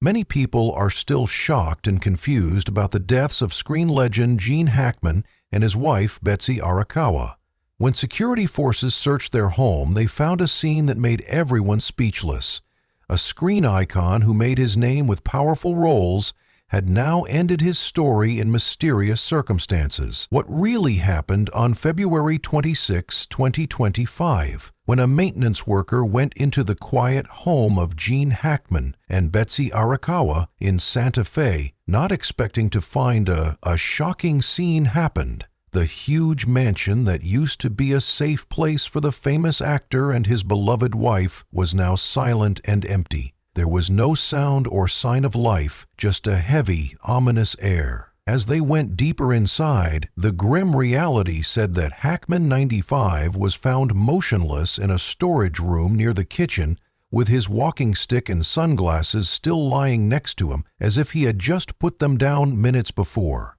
Many people are still shocked and confused about the deaths of screen legend Gene Hackman and his wife Betsy Arakawa. When security forces searched their home, they found a scene that made everyone speechless. A screen icon who made his name with powerful roles had now ended his story in mysterious circumstances. What really happened on February 26, 2025, when a maintenance worker went into the quiet home of Gene Hackman and Betsy Arakawa in Santa Fe, not expecting to find a shocking scene happened. The huge mansion that used to be a safe place for the famous actor and his beloved wife was now silent and empty. There was no sound or sign of life, just a heavy, ominous air. As they went deeper inside, the grim reality said that Hackman 95 was found motionless in a storage room near the kitchen, with his walking stick and sunglasses still lying next to him, as if he had just put them down minutes before.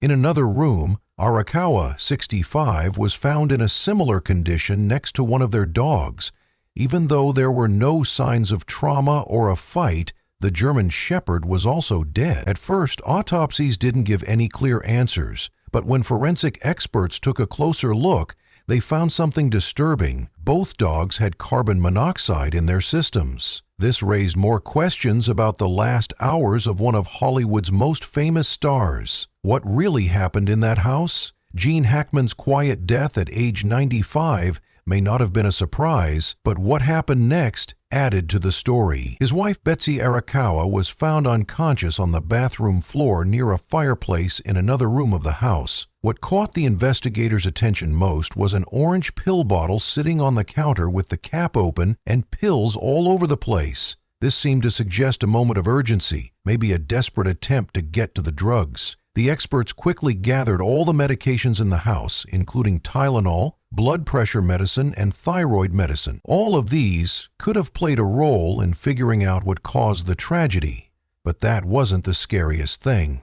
In another room, Arakawa, 65, was found in a similar condition next to one of their dogs. Even though there were no signs of trauma or a fight, the German Shepherd was also dead. At first, autopsies didn't give any clear answers, but when forensic experts took a closer look, they found something disturbing. Both dogs had carbon monoxide in their systems. This raised more questions about the last hours of one of Hollywood's most famous stars. What really happened in that house? Gene Hackman's quiet death at age 95 may not have been a surprise, but what happened next added to the story. His wife Betsy Arakawa was found unconscious on the bathroom floor near a fireplace in another room of the house. What caught the investigators' attention most was an orange pill bottle sitting on the counter with the cap open and pills all over the place. This seemed to suggest a moment of urgency, maybe a desperate attempt to get to the drugs. The experts quickly gathered all the medications in the house, including Tylenol, blood pressure medicine, and thyroid medicine. All of these could have played a role in figuring out what caused the tragedy, but that wasn't the scariest thing.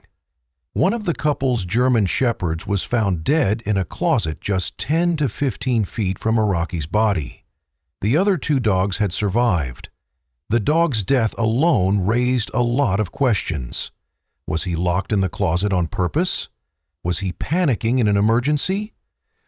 One of the couple's German Shepherds was found dead in a closet just 10 to 15 feet from Araki's body. The other two dogs had survived. The dog's death alone raised a lot of questions. Was he locked in the closet on purpose? Was he panicking in an emergency?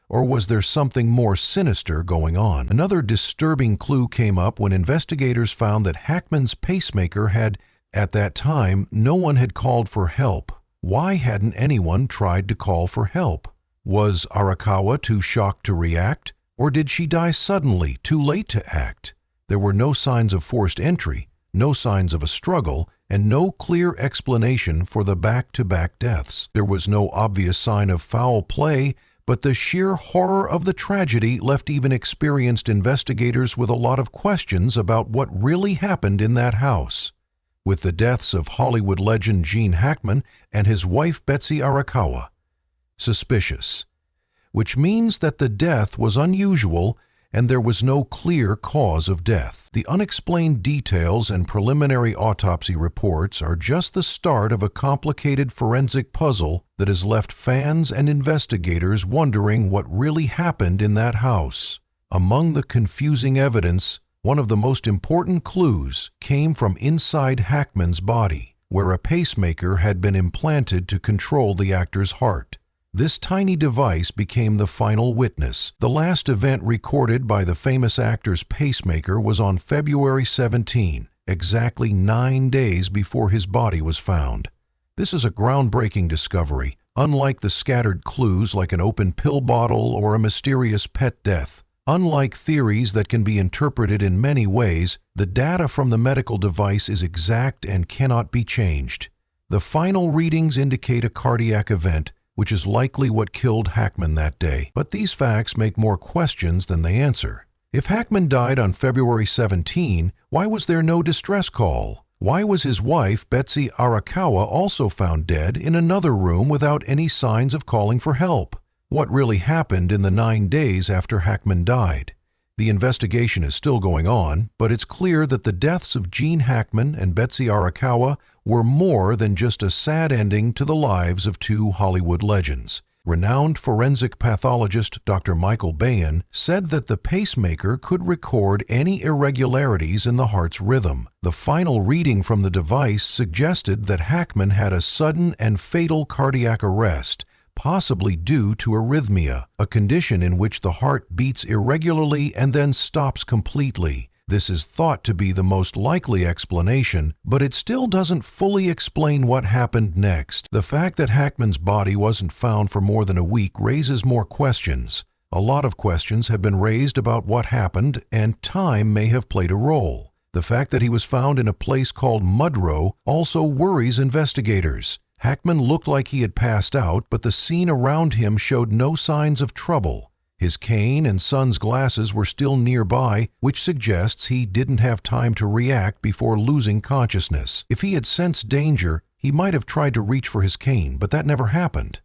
Or was there something more sinister going on? Another disturbing clue came up when investigators found that Hackman's pacemaker had, at that time, no one had called for help. Why hadn't anyone tried to call for help? Was Arakawa too shocked to react? Or did she die suddenly, too late to act? There were no signs of forced entry, no signs of a struggle, and no clear explanation for the back-to-back deaths. There was no obvious sign of foul play, but the sheer horror of the tragedy left even experienced investigators with a lot of questions about what really happened in that house. With the deaths of Hollywood legend Gene Hackman and his wife Betsy Arakawa, suspicious, which means that the death was unusual and there was no clear cause of death. The unexplained details and preliminary autopsy reports are just the start of a complicated forensic puzzle that has left fans and investigators wondering what really happened in that house. Among the confusing evidence, one of the most important clues came from inside Hackman's body, where a pacemaker had been implanted to control the actor's heart. This tiny device became the final witness. The last event recorded by the famous actor's pacemaker was on February 17, exactly 9 days before his body was found. This is a groundbreaking discovery, unlike the scattered clues like an open pill bottle or a mysterious pet death. Unlike theories that can be interpreted in many ways, the data from the medical device is exact and cannot be changed. The final readings indicate a cardiac event, which is likely what killed Hackman that day. But these facts make more questions than they answer. If Hackman died on February 17, why was there no distress call? Why was his wife, Betsy Arakawa, also found dead in another room without any signs of calling for help? What really happened in the 9 days after Hackman died? The investigation is still going on, but it's clear that the deaths of Gene Hackman and Betsy Arakawa were more than just a sad ending to the lives of two Hollywood legends. Renowned forensic pathologist Dr. Michael Bayan said that the pacemaker could record any irregularities in the heart's rhythm. The final reading from the device suggested that Hackman had a sudden and fatal cardiac arrest, possibly due to arrhythmia, a condition in which the heart beats irregularly and then stops completely. This is thought to be the most likely explanation, but it still doesn't fully explain what happened next. The fact that Hackman's body wasn't found for more than a week raises more questions. A lot of questions have been raised about what happened, and time may have played a role. The fact that he was found in a place called Mudrow also worries investigators. Hackman looked like he had passed out, but the scene around him showed no signs of trouble. His cane and son's glasses were still nearby, which suggests he didn't have time to react before losing consciousness. If he had sensed danger, he might have tried to reach for his cane, but that never happened.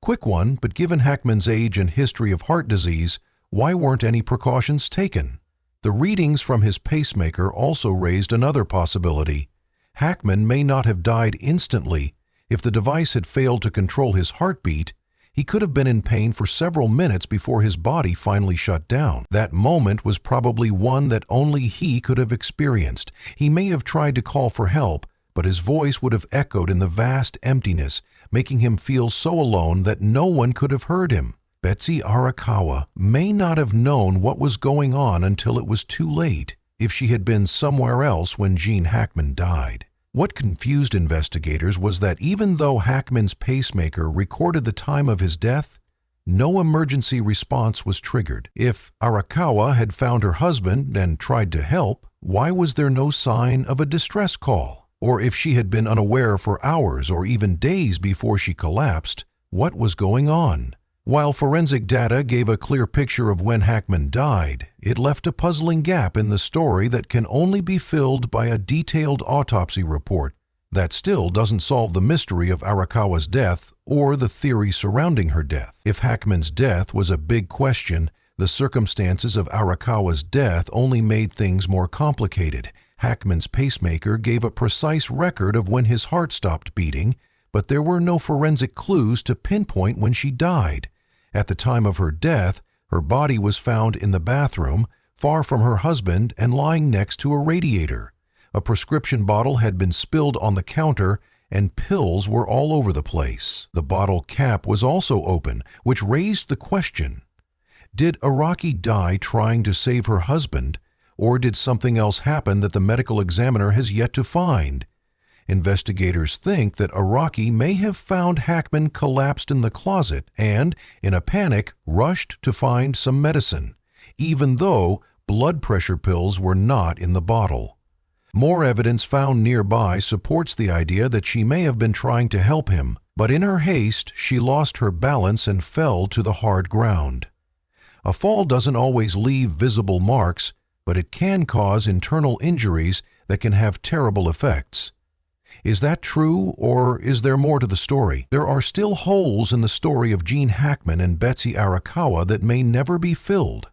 Quick one, but given Hackman's age and history of heart disease, why weren't any precautions taken? The readings from his pacemaker also raised another possibility. Hackman may not have died instantly. If the device had failed to control his heartbeat, he could have been in pain for several minutes before his body finally shut down. That moment was probably one that only he could have experienced. He may have tried to call for help, but his voice would have echoed in the vast emptiness, making him feel so alone that no one could have heard him. Betsy Arakawa may not have known what was going on until it was too late, if she had been somewhere else when Gene Hackman died. What confused investigators was that even though Hackman's pacemaker recorded the time of his death, no emergency response was triggered. If Arakawa had found her husband and tried to help, why was there no sign of a distress call? Or if she had been unaware for hours or even days before she collapsed, what was going on? While forensic data gave a clear picture of when Hackman died, it left a puzzling gap in the story that can only be filled by a detailed autopsy report. That still doesn't solve the mystery of Arakawa's death or the theory surrounding her death. If Hackman's death was a big question, the circumstances of Arakawa's death only made things more complicated. Hackman's pacemaker gave a precise record of when his heart stopped beating, but there were no forensic clues to pinpoint when she died. At the time of her death, her body was found in the bathroom, far from her husband and lying next to a radiator. A prescription bottle had been spilled on the counter, and pills were all over the place. The bottle cap was also open, which raised the question: did Araki die trying to save her husband, or did something else happen that the medical examiner has yet to find? Investigators think that Araki may have found Hackman collapsed in the closet and, in a panic, rushed to find some medicine, even though blood pressure pills were not in the bottle. More evidence found nearby supports the idea that she may have been trying to help him, but in her haste, she lost her balance and fell to the hard ground. A fall doesn't always leave visible marks, but it can cause internal injuries that can have terrible effects. Is that true, or is there more to the story? There are still holes in the story of Gene Hackman and Betsy Arakawa that may never be filled.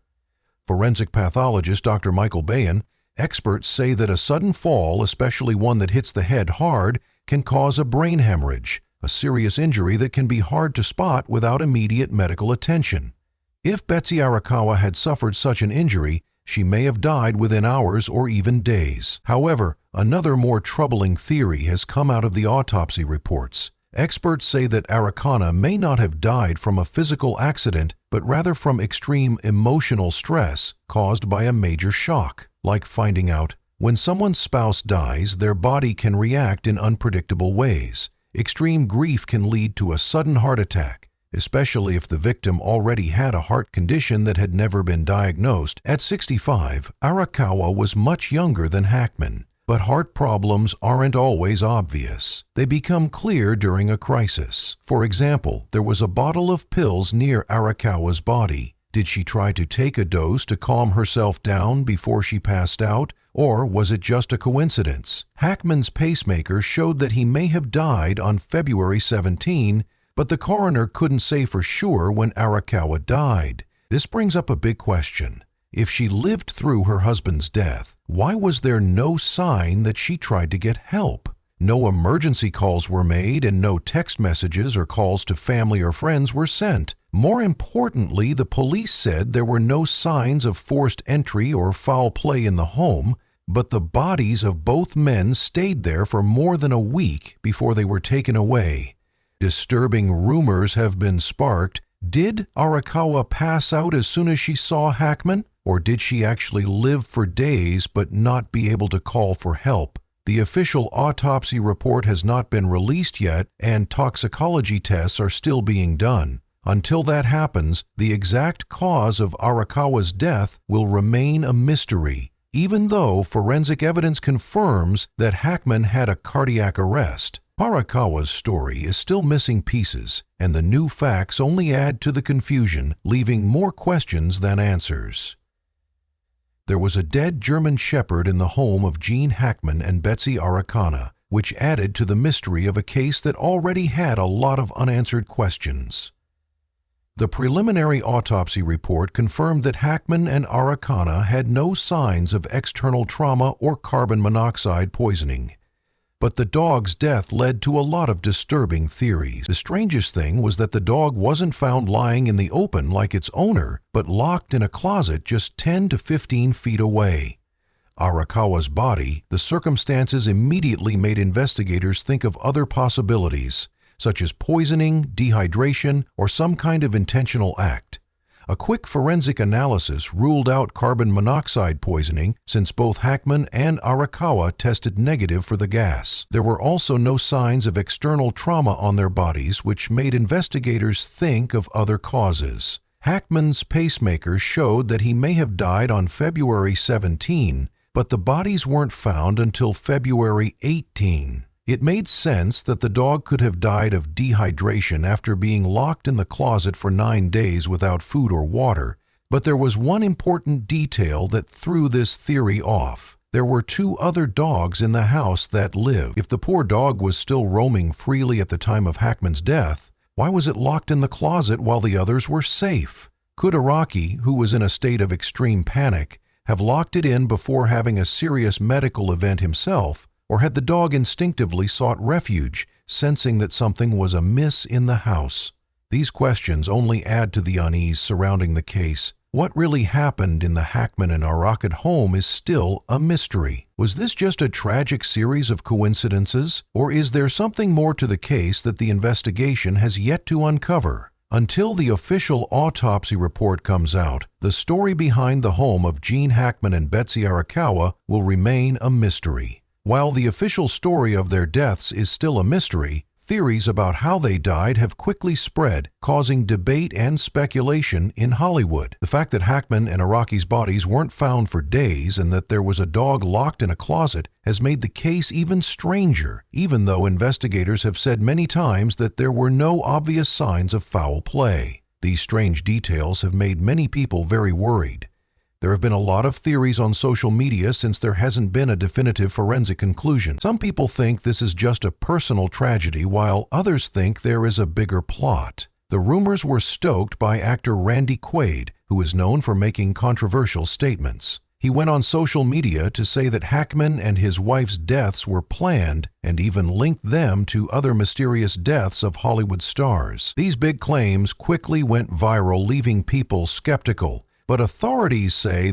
Forensic pathologist Dr. Michael Bayan, experts say that a sudden fall, especially one that hits the head hard, can cause a brain hemorrhage, a serious injury that can be hard to spot without immediate medical attention. If Betsy Arakawa had suffered such an injury, she may have died within hours or even days. However, another more troubling theory has come out of the autopsy reports. Experts say that Arakawa may not have died from a physical accident, but rather from extreme emotional stress caused by a major shock, like finding out when someone's spouse dies, their body can react in unpredictable ways. Extreme grief can lead to a sudden heart attack, especially if the victim already had a heart condition that had never been diagnosed. At 65, Arakawa was much younger than Hackman, but heart problems aren't always obvious. They become clear during a crisis. For example, there was a bottle of pills near Arakawa's body. Did she try to take a dose to calm herself down before she passed out, or was it just a coincidence? Hackman's pacemaker showed that he may have died on February 17, but the coroner couldn't say for sure when Arakawa died. This brings up a big question. If she lived through her husband's death, why was there no sign that she tried to get help? No emergency calls were made and no text messages or calls to family or friends were sent. More importantly, the police said there were no signs of forced entry or foul play in the home, but the bodies of both men stayed there for more than a week before they were taken away. Disturbing rumors have been sparked. Did Arakawa pass out as soon as she saw Hackman? Or did she actually live for days but not be able to call for help? The official autopsy report has not been released yet, and toxicology tests are still being done. Until that happens, the exact cause of Arakawa's death will remain a mystery, even though forensic evidence confirms that Hackman had a cardiac arrest. Arakawa's story is still missing pieces, and the new facts only add to the confusion, leaving more questions than answers. There was a dead German Shepherd in the home of Gene Hackman and Betsy Arakawa, which added to the mystery of a case that already had a lot of unanswered questions. The preliminary autopsy report confirmed that Hackman and Arakawa had no signs of external trauma or carbon monoxide poisoning. But the dog's death led to a lot of disturbing theories. The strangest thing was that the dog wasn't found lying in the open like its owner, but locked in a closet just 10 to 15 feet away. Arakawa's body, the circumstances immediately made investigators think of other possibilities, such as poisoning, dehydration, or some kind of intentional act. A quick forensic analysis ruled out carbon monoxide poisoning since both Hackman and Arakawa tested negative for the gas. There were also no signs of external trauma on their bodies, which made investigators think of other causes. Hackman's pacemaker showed that he may have died on February 17, but the bodies weren't found until February 18. It made sense that the dog could have died of dehydration after being locked in the closet for 9 days without food or water, but there was one important detail that threw this theory off. There were 2 other dogs in the house that lived. If the poor dog was still roaming freely at the time of Hackman's death, why was it locked in the closet while the others were safe? Could Araki, who was in a state of extreme panic, have locked it in before having a serious medical event himself? Or had the dog instinctively sought refuge, sensing that something was amiss in the house? These questions only add to the unease surrounding the case. What really happened in the Hackman and Arakawa home is still a mystery. Was this just a tragic series of coincidences, or is there something more to the case that the investigation has yet to uncover? Until the official autopsy report comes out, the story behind the home of Gene Hackman and Betsy Arakawa will remain a mystery. While the official story of their deaths is still a mystery, theories about how they died have quickly spread, causing debate and speculation in Hollywood. The fact that Hackman and Araki's bodies weren't found for days and that there was a dog locked in a closet has made the case even stranger, even though investigators have said many times that there were no obvious signs of foul play. These strange details have made many people very worried. There have been a lot of theories on social media since there hasn't been a definitive forensic conclusion. Some people think this is just a personal tragedy, while others think there is a bigger plot. The rumors were stoked by actor Randy Quaid, who is known for making controversial statements. He went on social media to say that Hackman and his wife's deaths were planned and even linked them to other mysterious deaths of Hollywood stars. These big claims quickly went viral, leaving people skeptical. But authorities say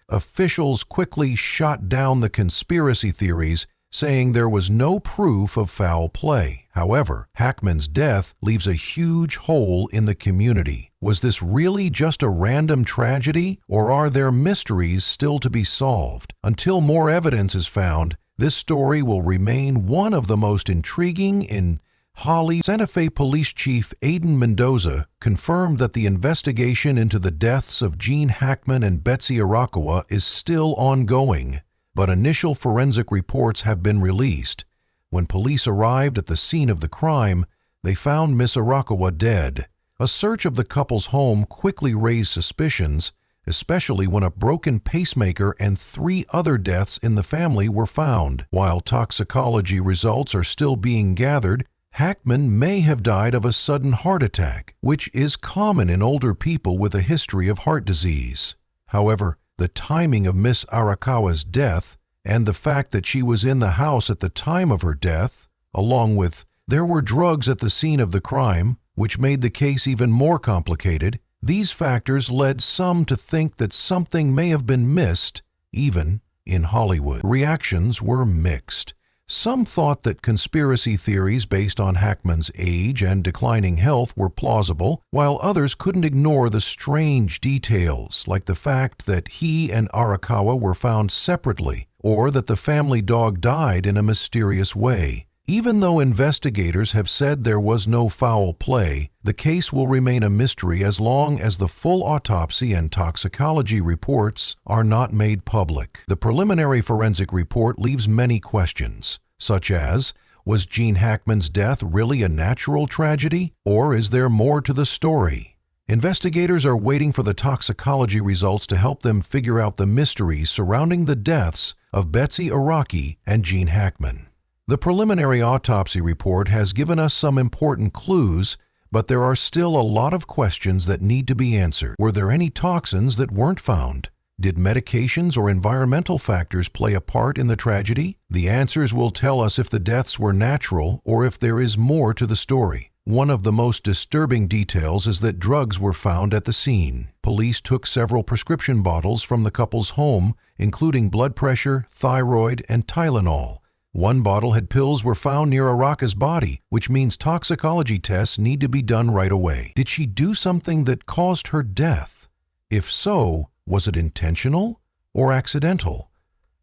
officials quickly shot down the conspiracy theories, saying there was no proof of foul play. However, Hackman's death leaves a huge hole in the community. Was this really just a random tragedy, or are there mysteries still to be solved? Until more evidence is found, this story will remain one of the most intriguing in Hollywood. Santa Fe Police Chief Aiden Mendoza confirmed that the investigation into the deaths of Gene Hackman and Betsy Arakawa is still ongoing, but initial forensic reports have been released. When police arrived at the scene of the crime, they found Miss Arakawa dead. A search of the couple's home quickly raised suspicions, especially when a broken pacemaker and 3 other deaths in the family were found. While toxicology results are still being gathered, Hackman may have died of a sudden heart attack, which is common in older people with a history of heart disease. However, the timing of Miss Arakawa's death and the fact that she was in the house at the time of her death, along with there were drugs at the scene of the crime, which made the case even more complicated, these factors led some to think that something may have been missed, even in Hollywood. Reactions were mixed. Some thought that conspiracy theories based on Hackman's age and declining health were plausible, while others couldn't ignore the strange details, like the fact that he and Arakawa were found separately, or that the family dog died in a mysterious way. Even though investigators have said there was no foul play, the case will remain a mystery as long as the full autopsy and toxicology reports are not made public. The preliminary forensic report leaves many questions, such as, was Gene Hackman's death really a natural tragedy, or is there more to the story? Investigators are waiting for the toxicology results to help them figure out the mysteries surrounding the deaths of Betsy Araki and Gene Hackman. The preliminary autopsy report has given us some important clues, but there are still a lot of questions that need to be answered. Were there any toxins that weren't found? Did medications or environmental factors play a part in the tragedy? The answers will tell us if the deaths were natural or if there is more to the story. One of the most disturbing details is that drugs were found at the scene. Police took several prescription bottles from the couple's home, including blood pressure, thyroid, and Tylenol. One bottle had pills were found near Araka's body, which means toxicology tests need to be done right away. Did she do something that caused her death? If so, was it intentional or accidental?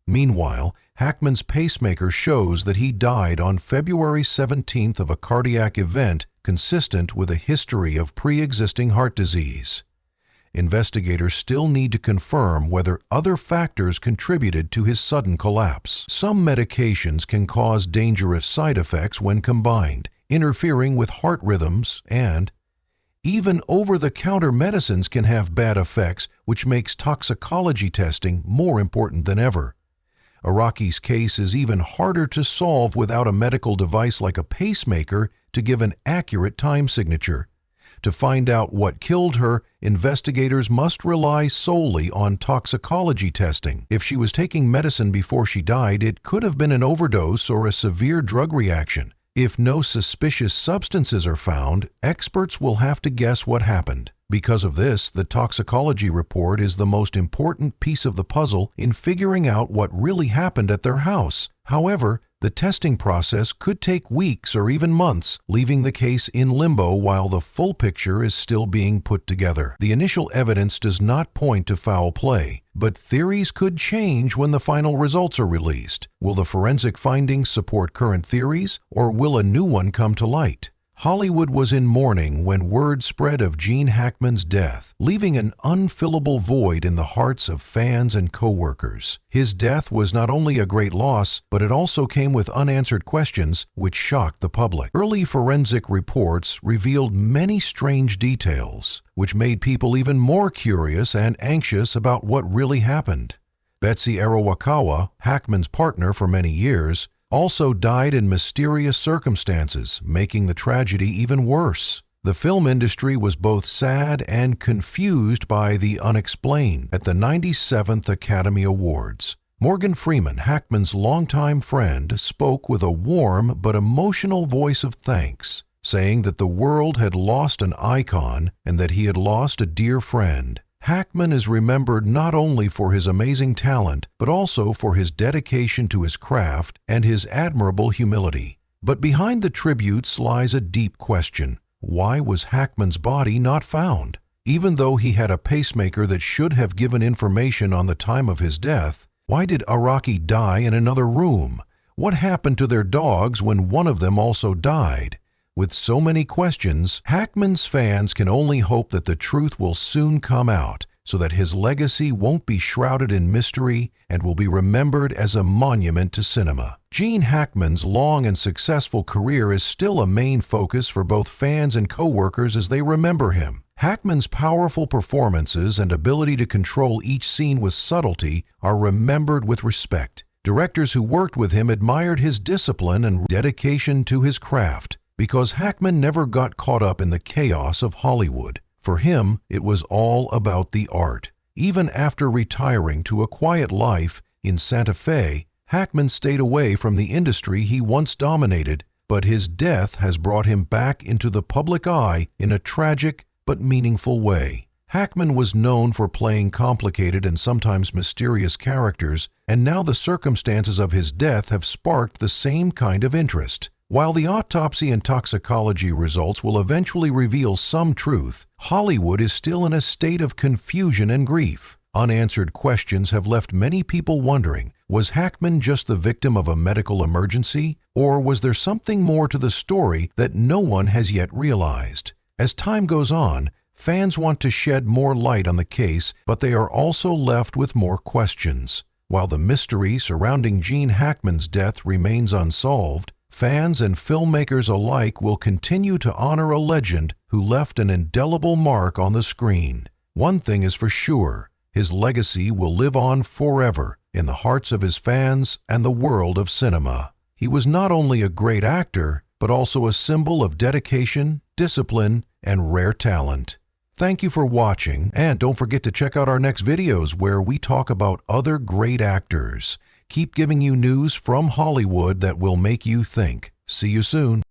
Meanwhile, Hackman's pacemaker shows that he died on February 17th of a cardiac event consistent with a history of pre-existing heart disease. Investigators still need to confirm whether other factors contributed to his sudden collapse. Some medications can cause dangerous side effects when combined, interfering with heart rhythms, and even over-the-counter medicines can have bad effects, which makes toxicology testing more important than ever. Araki's case is even harder to solve without a medical device like a pacemaker to give an accurate time signature. To find out what killed her, investigators must rely solely on toxicology testing. If she was taking medicine before she died, it could have been an overdose or a severe drug reaction. If no suspicious substances are found, experts will have to guess what happened. Because of this, the toxicology report is the most important piece of the puzzle in figuring out what really happened at their house. However, the testing process could take weeks or even months, leaving the case in limbo while the full picture is still being put together. The initial evidence does not point to foul play, but theories could change when the final results are released. Will the forensic findings support current theories, or will a new one come to light? Hollywood was in mourning when word spread of Gene Hackman's death, leaving an unfillable void in the hearts of fans and co-workers. His death was not only a great loss, but it also came with unanswered questions which shocked the public. Early forensic reports revealed many strange details, which made people even more curious and anxious about what really happened. Betsy Arakawa, Hackman's partner for many years, also died in mysterious circumstances, making the tragedy even worse. The film industry was both sad and confused by the unexplained. At the 97th Academy Awards, Morgan Freeman, Hackman's longtime friend, spoke with a warm but emotional voice of thanks, saying that the world had lost an icon and that he had lost a dear friend. Hackman is remembered not only for his amazing talent, but also for his dedication to his craft and his admirable humility. But behind the tributes lies a deep question. Why was Hackman's body not found? Even though he had a pacemaker that should have given information on the time of his death, why did Araki die in another room? What happened to their dogs when one of them also died? With so many questions, Hackman's fans can only hope that the truth will soon come out so that his legacy won't be shrouded in mystery and will be remembered as a monument to cinema. Gene Hackman's long and successful career is still a main focus for both fans and co-workers as they remember him. Hackman's powerful performances and ability to control each scene with subtlety are remembered with respect. Directors who worked with him admired his discipline and dedication to his craft, because Hackman never got caught up in the chaos of Hollywood. For him, it was all about the art. Even after retiring to a quiet life in Santa Fe, Hackman stayed away from the industry he once dominated, but his death has brought him back into the public eye in a tragic but meaningful way. Hackman was known for playing complicated and sometimes mysterious characters, and now the circumstances of his death have sparked the same kind of interest. While the autopsy and toxicology results will eventually reveal some truth, Hollywood is still in a state of confusion and grief. Unanswered questions have left many people wondering, was Hackman just the victim of a medical emergency, or was there something more to the story that no one has yet realized? As time goes on, fans want to shed more light on the case, but they are also left with more questions. While the mystery surrounding Gene Hackman's death remains unsolved, fans and filmmakers alike will continue to honor a legend who left an indelible mark on the screen. One thing is for sure, his legacy will live on forever in the hearts of his fans and the world of cinema. He was not only a great actor, but also a symbol of dedication, discipline, and rare talent. Thank you for watching, and don't forget to check out our next videos where we talk about other great actors. Keep giving you news from Hollywood that will make you think. See you soon.